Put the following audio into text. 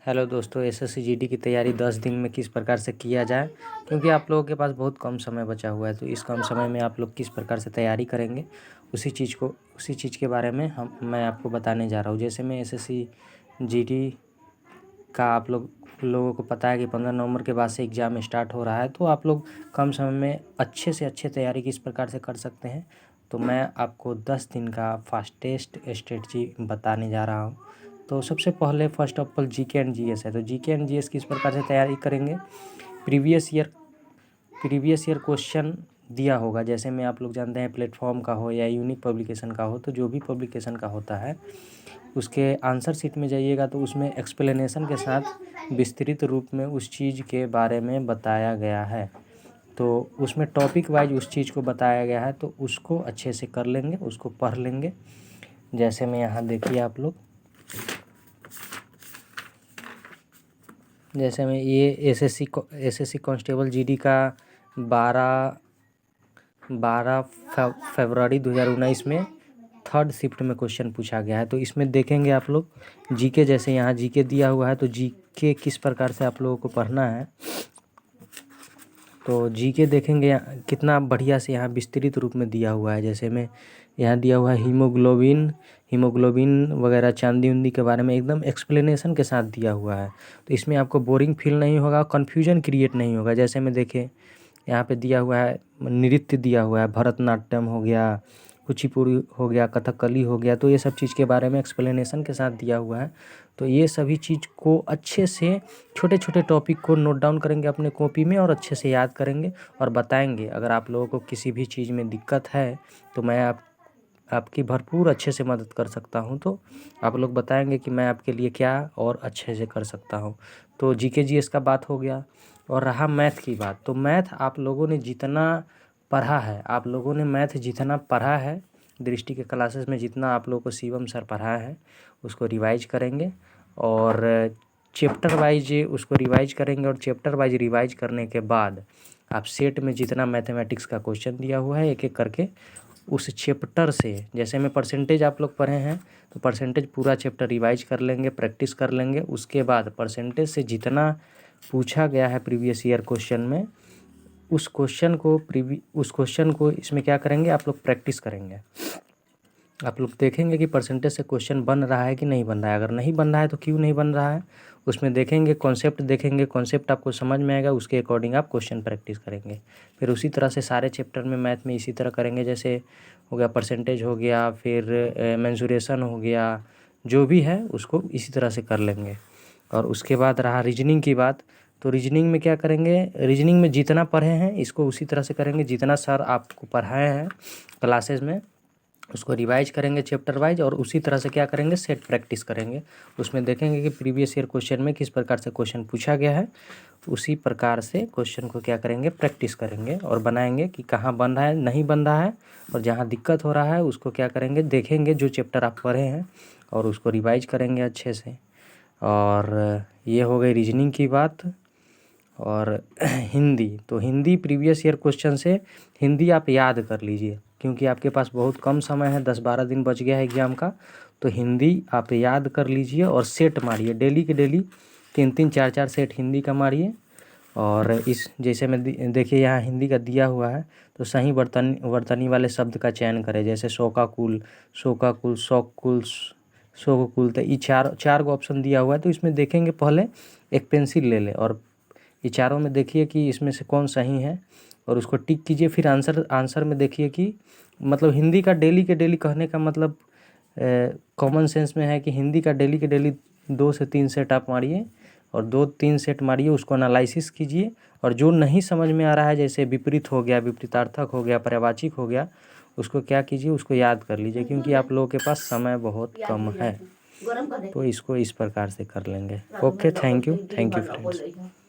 Hello दोस्तों, SSC GD की तैयारी 10 दिन में किस प्रकार से किया जाए, क्योंकि आप लोगों के पास बहुत कम समय बचा हुआ है। तो इस कम समय में आप लोग किस प्रकार से तैयारी करेंगे उसी चीज़ के बारे में मैं आपको बताने जा रहा हूँ। जैसे मैं एसएससी जीडी का आप लोगों को पता है कि 15 नवंबर के बाद से एग्ज़ाम स्टार्ट हो रहा है। तो आप लोग कम समय में अच्छे से अच्छे तैयारी किस प्रकार से कर सकते हैं, तो मैं आपको 10 दिन का फास्टेस्ट स्ट्रेटजी बताने जा रहा हूँ। तो सबसे पहले first of all GK and GS है। तो जीके एंड जीएस किस प्रकार से तैयारी करेंगे, प्रीवियस ईयर क्वेश्चन दिया होगा। जैसे में आप लोग जानते हैं प्लेटफॉर्म का हो या यूनिक पब्लिकेशन का हो, तो जो भी पब्लिकेशन का होता है उसके आंसर शीट में जाइएगा तो उसमें एक्सप्लेनेशन के साथ विस्तृत रूप में उस चीज़ के बारे में बताया गया है। तो उसमें टॉपिक वाइज उस चीज़ को बताया गया है, तो उसको अच्छे से कर लेंगे, उसको पढ़ लेंगे। जैसे में यहाँ देखिए आप लोग, जैसे में ये एसएससी कांस्टेबल जीडी का 12 फरवरी 2019 में 3rd शिफ्ट में क्वेश्चन पूछा गया है। तो इसमें देखेंगे आप लोग जीके, जैसे यहाँ जीके दिया हुआ है तो जीके किस प्रकार से आप लोगों को पढ़ना है। तो जीके देखेंगे कितना बढ़िया से यहाँ विस्तृत रूप में दिया हुआ है। जैसे में यहाँ दिया हुआ है हीमोग्लोबिन वगैरह चांदी उंदी के बारे में एकदम एक्सप्लेनेशन के साथ दिया हुआ है। तो इसमें आपको बोरिंग फील नहीं होगा, कन्फ्यूजन क्रिएट नहीं होगा। जैसे में देखिए यहाँ पे दिया हुआ है नृत्य दिया हुआ है, भरतनाट्यम हो गया, कुचिपुड़ी हो गया, कथकली हो गया। तो ये सब चीज़ के बारे में एक्सप्लेनेशन के साथ दिया हुआ है। तो ये सभी चीज़ को अच्छे से छोटे छोटे टॉपिक को नोट डाउन करेंगे अपने कॉपी में और अच्छे से याद करेंगे और बताएंगे। अगर आप लोगों को किसी भी चीज़ में दिक्कत है तो मैं आपकी भरपूर अच्छे से मदद कर सकता हूं। तो आप लोग बताएंगे कि मैं आपके लिए क्या और अच्छे से कर सकता हूं। तो जीके जीएस का बात हो गया और रहा मैथ की बात। तो मैथ आप लोगों ने जितना पढ़ा है, आप लोगों ने मैथ जितना पढ़ा है दृष्टि के क्लासेस में, जितना आप लोगों को शिवम सर पढ़ाया है उसको रिवाइज करेंगे और चैप्टर वाइज उसको रिवाइज करेंगे। और चैप्टर वाइज रिवाइज करने के बाद आप सेट में जितना मैथमेटिक्स का क्वेश्चन दिया हुआ है एक एक करके उस चैप्टर से, जैसे में परसेंटेज आप लोग पढ़े हैं तो परसेंटेज पूरा चैप्टर रिवाइज कर लेंगे, प्रैक्टिस कर लेंगे। उसके बाद परसेंटेज से जितना पूछा गया है प्रीवियस ईयर क्वेश्चन में उस क्वेश्चन को इसमें क्या करेंगे, आप लोग प्रैक्टिस करेंगे। आप लोग देखेंगे कि परसेंटेज से क्वेश्चन बन रहा है कि नहीं बन रहा है। अगर नहीं बन रहा है तो क्यों नहीं बन रहा है, उसमें देखेंगे, कॉन्सेप्ट देखेंगे, कॉन्सेप्ट आपको समझ में आएगा, उसके अकॉर्डिंग आप क्वेश्चन प्रैक्टिस करेंगे। फिर उसी तरह से सारे चैप्टर में मैथ में इसी तरह करेंगे। जैसे हो गया परसेंटेज हो गया, फिर मेंसुरेशन हो गया, जो भी है उसको इसी तरह से कर लेंगे। और उसके बाद रहा रीजनिंग की बात। तो रीजनिंग में क्या करेंगे, रीजनिंग में जितना पढ़े हैं इसको उसी तरह से करेंगे, जितना सर आपको पढ़ाए हैं क्लासेस में उसको रिवाइज करेंगे चैप्टर वाइज। और उसी तरह से क्या करेंगे, सेट प्रैक्टिस करेंगे। उसमें देखेंगे कि प्रीवियस ईयर क्वेश्चन में किस प्रकार से क्वेश्चन पूछा गया है, उसी प्रकार से क्वेश्चन को क्या करेंगे, प्रैक्टिस करेंगे और बनाएंगे कि कहाँ बन रहा है, नहीं बन रहा है। और जहाँ दिक्कत हो रहा है उसको क्या करेंगे, देखेंगे जो चैप्टर आप पढ़े हैं और उसको रिवाइज करेंगे अच्छे से। और ये हो गई रीजनिंग की बात। और हिंदी, तो हिंदी प्रीवियस ईयर क्वेश्चन से हिंदी आप याद कर लीजिए, क्योंकि आपके पास बहुत कम समय है, 10-12 दिन बच गया है एग्ज़ाम का। तो हिंदी आप याद कर लीजिए और सेट मारिए, डेली के डेली 3-3 4-4 सेट हिंदी का मारिए। और इस जैसे में देखिए यहाँ हिंदी का दिया हुआ है तो सही वर्तनी वाले शब्द का चयन करें। जैसे शोकाकुल, शोकाकुल, शौकुल, शोकुल। तो ये चार गो ऑप्शन दिया हुआ है। तो इसमें देखेंगे, पहले एक पेंसिल ले लें और ये चारों में देखिए कि इसमें से कौन सही है और उसको टिक कीजिए। फिर आंसर में देखिए कि मतलब हिंदी का डेली के डेली कहने का मतलब कॉमन सेंस में है कि हिंदी का डेली के डेली 2 से 3 सेट आप मारिए और 2-3 सेट मारिए, उसको एनालिसिस कीजिए। और जो नहीं समझ में आ रहा है, जैसे विपरीत हो गया, विपरीतार्थक हो गया, पर्यायवाची हो गया, उसको क्या कीजिए, उसको याद कर लीजिए, क्योंकि आप लोगों के पास समय बहुत कम है। तो इसको इस प्रकार से कर लेंगे। Okay, thank you friends.